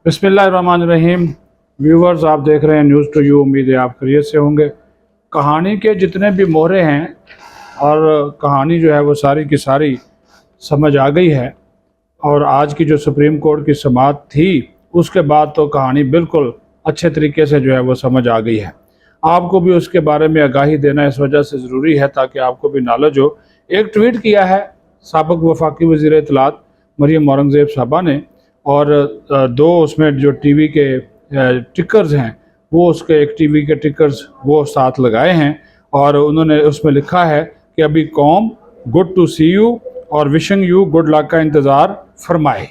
बिस्मिल्लाहिर्रहमानिर्रहीम। व्यूवर्स, आप देख रहे हैं न्यूज़ टू यू। उम्मीद है आप खैरियत से होंगे। कहानी के जितने भी मोहरे हैं और कहानी जो है वो सारी की सारी समझ आ गई है। और आज की जो सुप्रीम कोर्ट की समाअत थी उसके बाद तो कहानी बिल्कुल अच्छे तरीके से जो है वो समझ आ गई है। आपको भी उसके बारे में आगाही देना इस वजह से ज़रूरी है ताकि आपको भी नॉलेज हो। एक ट्वीट किया है साबिक़ वफाकी वज़ीर इत्तलात मरियम औरंगज़ेब साहबा ने, और दो उसमें जो टीवी के टिकर्स हैं वो उसके एक टीवी के टिकर्स वो साथ लगाए हैं, और उन्होंने उसमें लिखा है कि अभी कौम गुड टू सी यू और विशिंग यू गुड लक का इंतज़ार फरमाए।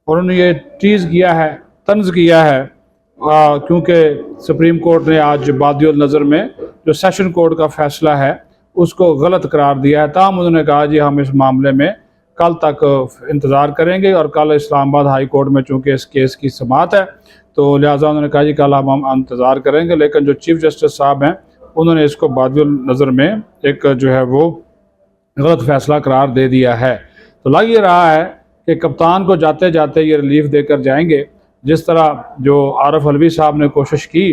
और उन्होंने ये टीज़ किया है, तंज़ किया है, क्योंकि सुप्रीम कोर्ट ने आज बादियुल नज़र में जो सेशन कोर्ट का फ़ैसला है उसको गलत करार दिया है। ताहम उन्होंने कहा जी हम इस मामले में कल तक इंतज़ार करेंगे, और कल इस्लामाबाद हाई कोर्ट में चूँकि इस केस की समाअत है तो लिहाजा उन्होंने कहा जी कल हम इंतज़ार करेंगे। लेकिन जो चीफ़ जस्टिस साहब हैं उन्होंने इसको बादियुल नज़र में एक जो है वो गलत फ़ैसला करार दे दिया है। तो लग ये रहा है कि कप्तान को जाते जाते ये रिलीफ देकर जाएंगे। जिस तरह जो आरिफ अलवी साहब ने कोशिश की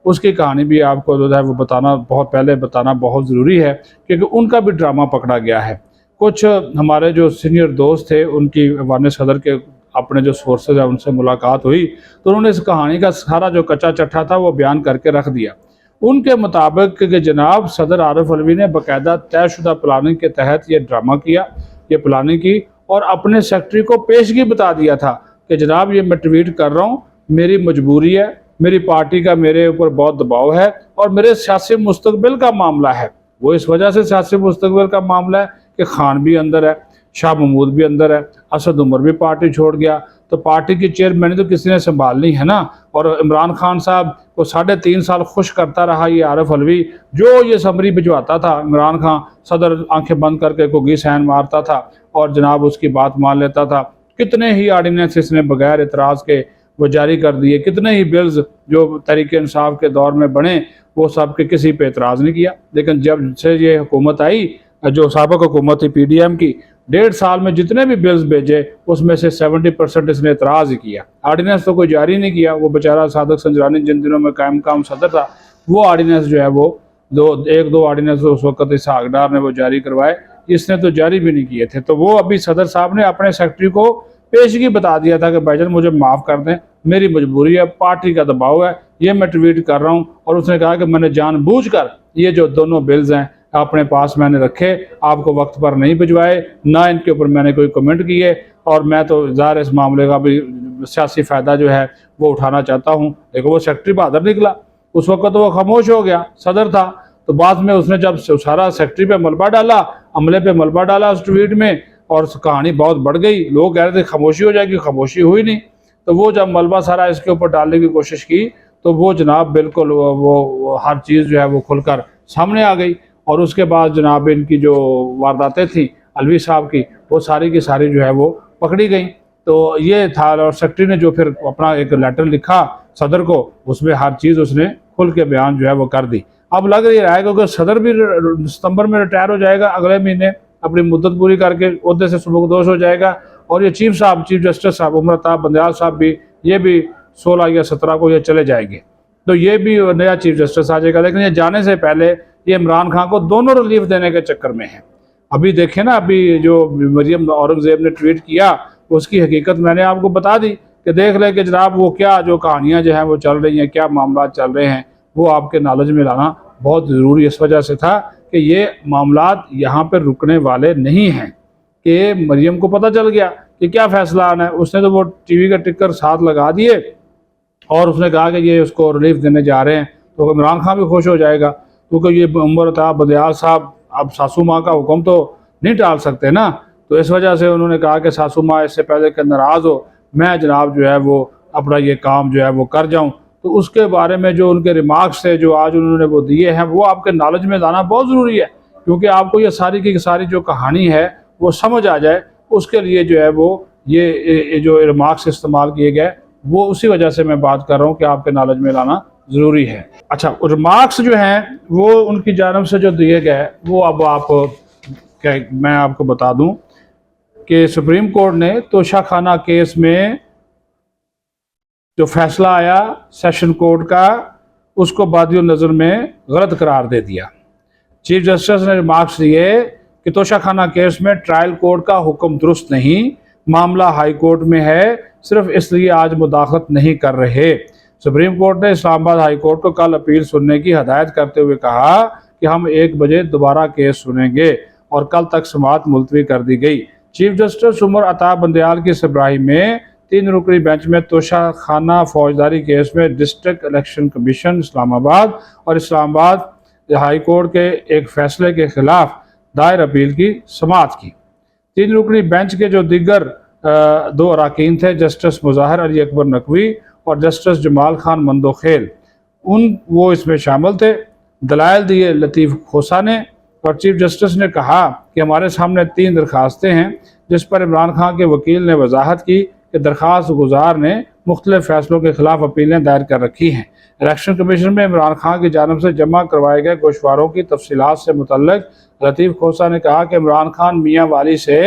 उसकी कहानी भी आपको जो है वो बताना बहुत ज़रूरी है, क्योंकि उनका भी ड्रामा पकड़ा गया है। कुछ हमारे जो सीनियर दोस्त थे उनकी वान सदर के अपने जो सोर्सेज है उनसे मुलाकात हुई तो उन्होंने इस कहानी का सारा जो कच्चा चट्ठा था वो बयान करके रख दिया। उनके मुताबिक कि जनाब सदर आरिफ अलवी ने बाकायदा तयशुदा प्लानिंग के तहत ये ड्रामा किया, ये प्लानिंग की, और अपने सेक्रेटरी को पेशगी बता दिया था कि जनाब ये मैं ट्वीट कर रहा हूँ, मेरी मजबूरी है, मेरी पार्टी का मेरे ऊपर बहुत दबाव है और मेरे सियासी मुस्तकबिल का मामला है। वो इस वजह से सियासी मुस्तकबिल का मामला है कि खान भी अंदर है, शाह महमूद भी अंदर है, असद उमर भी पार्टी छोड़ गया, तो पार्टी की चेयरमैन तो किसी ने संभालनी है ना। और इमरान खान साहब को 3.5 साल खुश करता रहा ये आरिफ अलवी, जो ये समरी भिजवाता था इमरान खान सदर आंखें बंद करके कोगी सैन मारता था और जनाब उसकी बात मान लेता था। कितने ही आर्डिनेंस इसने बगैर इतराज़ के वो जारी कर दिए, कितने ही बिल्स जो तहरीक इंसाफ के दौर में बने वो सब के किसी पे एतराज़ नहीं किया। लेकिन जब से ये हुकूमत आई, जो साबिक़ हुकूमत थी PDM की, 1.5 साल में जितने भी बिल्स भेजे उसमें से 70% इसने एतराज़ ही किया। आर्डिनेंस तो कोई जारी नहीं किया। वो बेचारा सादक संजरानी जिन दिनों में कायम काम सदर था वो आर्डिनेंस जो है वो एक दो आर्डिनेंस उस वक्त इसहाक डार ने वो जारी करवाए, इसने तो जारी भी नहीं किए थे। तो वो अभी सदर साहब ने अपने सेक्रेटरी को पेशगी बता दिया था कि भाईजान मुझे माफ़ कर दें, मेरी मजबूरी है, पार्टी का दबाव है, ये मैं ट्वीट कर रहा हूँ। और उसने कहा कि मैंने जानबूझकर ये जो दोनों बिल्स हैं अपने पास मैंने रखे, आपको वक्त पर नहीं भिजवाए, ना इनके ऊपर मैंने कोई कमेंट किए, और मैं तो ज़ाहिर इस मामले का भी सियासी फ़ायदा जो है वो उठाना चाहता हूँ। देखो वो सेक्रेटरी बहादुर निकला, उस वक्त तो वो खामोश हो गया, सदर था। तो बाद में उसने जब सारा सेक्रेटरी पे मलबा डाला, अमले पे मलबा डाला उस ट्वीट में, और कहानी बहुत बढ़ गई। लोग कह रहे थे खामोशी हो जाएगी, खामोशी हुई नहीं। तो वो जब मलबा सारा इसके ऊपर डालने की कोशिश की तो वो जनाब बिल्कुल वो हर चीज़ जो है वो खुलकर सामने आ गई। और उसके बाद जनाब इनकी जो वारदातें थी अलवी साहब की, वो सारी की सारी जो है वो पकड़ी गई। तो ये था, और सेक्रेटरी ने जो फिर अपना एक लेटर लिखा सदर को, उसमें हर चीज़ उसने खुल के बयान जो है वो कर दी। अब लग रहा है क्योंकि सदर भी सितंबर में रिटायर हो जाएगा, अगले महीने अपनी मुद्दत पूरी करके ओहदे से सुबकदोश हो जाएगा। और ये चीफ जस्टिस साहब उमर अताब बंदयाल साहब भी, ये भी 16 या 17 को ये चले जाएंगे। तो ये भी नया चीफ जस्टिस आ जाएगा। लेकिन ये जाने से पहले ये इमरान खान को दोनों रिलीफ देने के चक्कर में है। अभी देखें ना, अभी जो मरियम औरंगज़ेब ने ट्वीट किया उसकी हकीकत मैंने आपको बता दी कि देख ले कि जनाब वो क्या जो कहानियाँ जो हैं वो चल रही हैं, क्या मामला चल रहे हैं, वो आपके नॉलेज में लाना बहुत ज़रूरी इस वजह से था कि ये मामलात यहाँ पर रुकने वाले नहीं हैं। कि मरियम को पता चल गया कि क्या फ़ैसला आना है, उसने तो वो टीवी का टिकर साथ लगा दिए और उसने कहा कि ये उसको रिलीफ देने जा रहे हैं, तो इमरान खान भी खुश हो जाएगा। क्योंकि ये उमर अताब बंदयाल साहब अब सासू माँ का हुक्म तो नहीं टाल सकते ना, तो इस वजह से उन्होंने कहा कि सासू माँ इससे पहले कि नाराज़ हो, मैं जनाब जो है वो अपना ये काम जो है वो कर जाऊँ। तो उसके बारे में जो उनके रिमार्क्स थे जो आज उन्होंने वो दिए हैं, वो आपके नॉलेज में लाना बहुत ज़रूरी है, क्योंकि आपको ये सारी की सारी जो कहानी है वो समझ आ जाए। उसके लिए जो है वो ये जो रिमार्क्स इस्तेमाल किए गए वो उसी वजह से मैं बात कर रहा हूँ कि आपके नॉलेज में लाना ज़रूरी है। अच्छा, रिमार्क्स जो हैं वो उनकी जानब से जो दिए गए वो अब मैं आपको बता दूं कि सुप्रीम कोर्ट ने तोशाखाना केस में जो फैसला आया सेशन कोर्ट का उसको बादियो नज़र में गलत करार दे दिया। चीफ जस्टिस ने रिमार्क्स दिए कि तोशाखाना केस में ट्रायल कोर्ट का हुक्म दुरुस्त नहीं, मामला हाई कोर्ट में है, सिर्फ इसलिए आज मुदाखलत नहीं कर रहे। सुप्रीम कोर्ट ने इस्लामाबाद हाई कोर्ट को कल अपील सुनने की हदायत करते हुए कहा कि हम 1 बजे दोबारा केस सुनेंगे और कल तक समाअत मुलतवी कर दी गई। चीफ जस्टिस उमर अता बंदयाल की सरबराही में 3 रुकनी बेंच में तोशाखाना फौजदारी केस में डिस्ट्रिक्ट इलेक्शन कमीशन इस्लामाबाद और इस्लामाबाद हाई कोर्ट के एक फैसले के खिलाफ दायर अपील की समाअत की। 3 रुकनी बेंच के जो दीगर 2 अरकान थे, जस्टिस मुज़ाहिर अली अकबर नकवी और जस्टिस जमाल खान मंदोखेल, वो इसमें शामिल थे। दलाइल दिए लतीफ़ खोसा ने और चीफ जस्टिस ने कहा कि हमारे सामने 3 दरखास्तें हैं जिस पर इमरान खान के वकील ने वजाहत की कि दरख्वास्त गुजार ने मुख्तलिफ फैसलों के खिलाफ अपीलें दायर कर रखी हैं। इलेक्शन कमीशन में इमरान खान की जानब से जमा करवाए गए गोशवारों की तफसीलात से मुतल्लिक लतीफ़ खोसा ने कहा कि इमरान खान मियाँ वाली से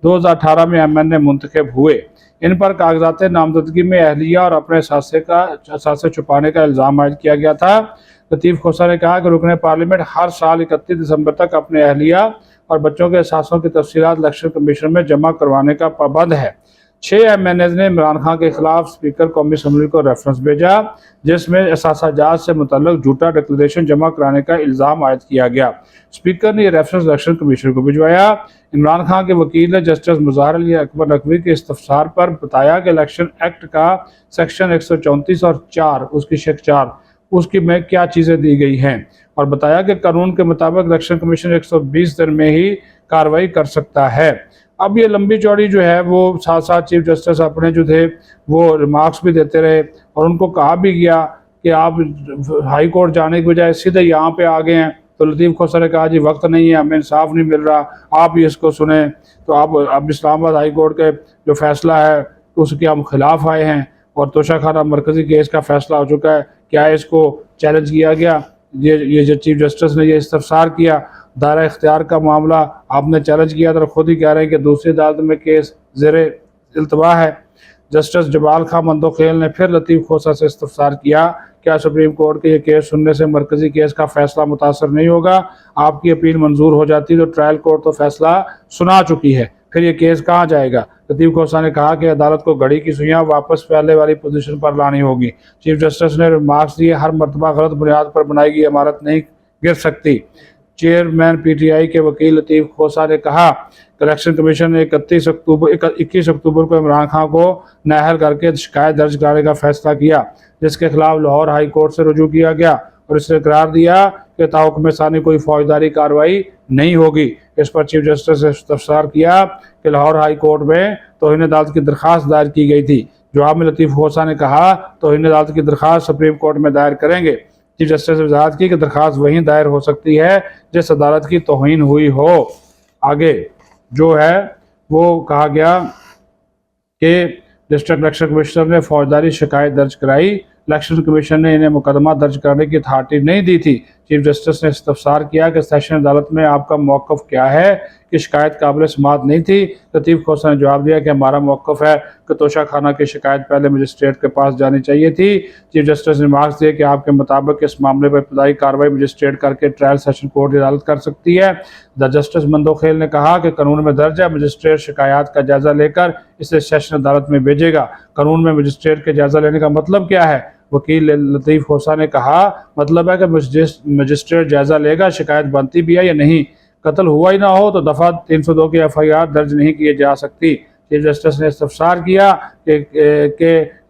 2018 में MNA मुंतखब हुए। इन पर कागजात नामजदगी में अहलिया और अपने सासे छुपाने का इल्ज़ाम आयद किया गया था। लतीफ़ खोसा ने कहा कि रुकने पार्लियामेंट हर साल 31 दिसंबर तक अपने अहलिया और बच्चों के एहसासों की तफसीलात इलेक्शन कमीशन में जमा करवाने का पाबंद है। 6 MNAs ने इमरान खान के खिलाफ स्पीकर कौमी असम्बली को रेफरेंस भेजा जिसमें एहसासाजात से मुतल्लिक झूठा डिक्लेरेशन जमा कराने का इल्ज़ाम आयद किया गया। स्पीकर ने यह रेफरेंस इलेक्शन कमीशन को भिजवाया। इमरान खान के वकील ने जस्टिस मुज़ाहिर अली अकबर नकवी के इस्तफसार पर बताया कि इलेक्शन एक्ट का सेक्शन 134 और 4 उसकी शेख 4 उसकी में क्या चीज़ें दी गई हैं और बताया कि कानून के मुताबिक इलेक्शन कमीशन 120 दिन में ही कार्रवाई कर सकता है। अब ये लंबी चौड़ी जो है वो साथ साथ चीफ जस्टिस अपने जो थे वो रिमार्क्स भी देते रहे और उनको कहा भी गया कि आप हाई कोर्ट जाने की बजाय सीधे यहाँ पे आ गए हैं। तो लतीफ़ खोसा ने कहा जी वक्त नहीं है, हमें इंसाफ नहीं मिल रहा, आप ही इसको सुने। तो अब इस्लामाबाद हाई कोर्ट के जो फैसला है उसके हम खिलाफ आए हैं और तोशाखाना मरकज़ी केस का फैसला हो चुका है, क्या इसको चैलेंज किया गया? ये जो चीफ जस्टिस ने ये इस्तफसार किया, दायरा इख्तियार का मामला आपने चैलेंज किया था, खुद ही कह रहे हैं कि दूसरी अदालत में केस ज़ेरे इल्तवा है। जस्टिस जमाल खान मंदोखेल ने फिर लतीफ़ खोसा से इस्तफसार किया, क्या सुप्रीम कोर्ट के ये केस सुनने से मरकज़ी केस का फैसला मुतासर नहीं होगा? आपकी अपील मंजूर हो जाती तो ट्रायल कोर्ट तो फैसला सुना चुकी है, फिर ये केस कहाँ जाएगा? लतीफ़ खोसा ने कहा कि अदालत को घड़ी की सुइयां वापस पहले वाली पोजीशन पर लानी होगी। चीफ जस्टिस ने रिमार्क्स दिए, हर मरतबा गलत बुनियाद पर बनाई गई इमारत नहीं गिर सकती। चेयरमैन PTI के वकील लतीफ़ खोसा ने कहा कि इलेक्शन कमीशन ने 21 अक्टूबर को इमरान खान को नाअहल करके शिकायत दर्ज कराने का फैसला किया जिसके खिलाफ लाहौर हाई कोर्ट से रुजू किया गया और इसने करार दिया कि ताहुक्म सानी कोई फौजदारी कार्रवाई नहीं होगी। इस पर चीफ जस्टिस ने इस्तफसार किया कि लाहौर हाई कोर्ट में तौहीन अदालत की दरख्वास्त दायर की गई थी। जवाब में लतीफ़ खोसा ने कहा तौहीन अदालत की दरख्वास्त सुप्रीम कोर्ट में दायर करेंगे। चीफ जस्टिस ने वजाहत की कि दरख्वास्त वहीं दायर हो सकती है जिस अदालत की तौहीन हुई हो। आगे जो है वो कहा गया कि डिस्ट्रिक्ट इलेक्शन कमिश्नर ने फौजदारी शिकायत दर्ज कराई, इलेक्शन कमीशन ने इन्हें मुकदमा दर्ज करने की अथॉरिटी नहीं दी थी। चीफ जस्टिस ने इस्तफसार किया कि सेशन अदालत में आपका मौक़िफ़ क्या है कि शिकायत काबिल समाअत नहीं थी। लतीफ़ खोसा ने जवाब दिया कि हमारा मौक़िफ़ है कि तोशाखाना की शिकायत पहले मजिस्ट्रेट के पास जानी चाहिए थी। चीफ जस्टिस ने मार्क्स दिए कि आपके मुताबिक इस मामले पर इब्तदाई कार्रवाई मजिस्ट्रेट करके ट्रायल सेशन कोर्ट की अदालत कर सकती है। द जस्टिस मंदोखेल ने कहा कि कानून में दर्ज है मजिस्ट्रेट शिकायत का जायज़ा लेकर इसे सेशन अदालत में भेजेगा। कानून में मजिस्ट्रेट के जायज़ा लेने का मतलब क्या है? वकील लतीफ़ खोसा ने कहा मतलब है कि मजिस्ट्रेट जायज़ा लेगा शिकायत बनती भी है या नहीं। कत्ल हुआ ही ना हो तो दफ़ा 302 की FIR दर्ज नहीं किए जा सकती। चीफ जस्टिस ने इस्तफसार किया कि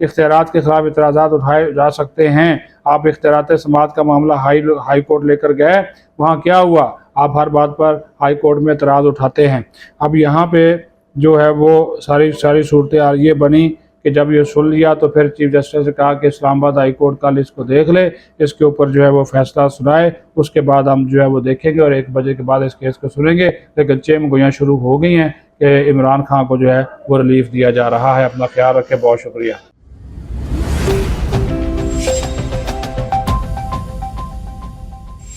इख्तियारात के खिलाफ इतराज़ात उठाए जा सकते हैं। आप इख्तियारात समाअत का मामला हाई कोर्ट लेकर गए, वहाँ क्या हुआ? आप हर बात पर हाई कोर्ट में इतराज़ उठाते हैं। अब यहाँ पे जो है वो सारी सूरत ये बनी कि जब ये सुन लिया तो फिर चीफ जस्टिस ने कहा कि इस्लामाबाद हाई कोर्ट कल इसको देख ले, इसके ऊपर जो है वो फैसला सुनाए, उसके बाद हम जो है वो देखेंगे और 1 बजे के बाद इस केस को सुनेंगे। लेकिन चेम गोयां शुरू हो गई हैं कि इमरान खान को जो है वो रिलीफ दिया जा रहा है। अपना ख्याल रखें, बहुत शुक्रिया।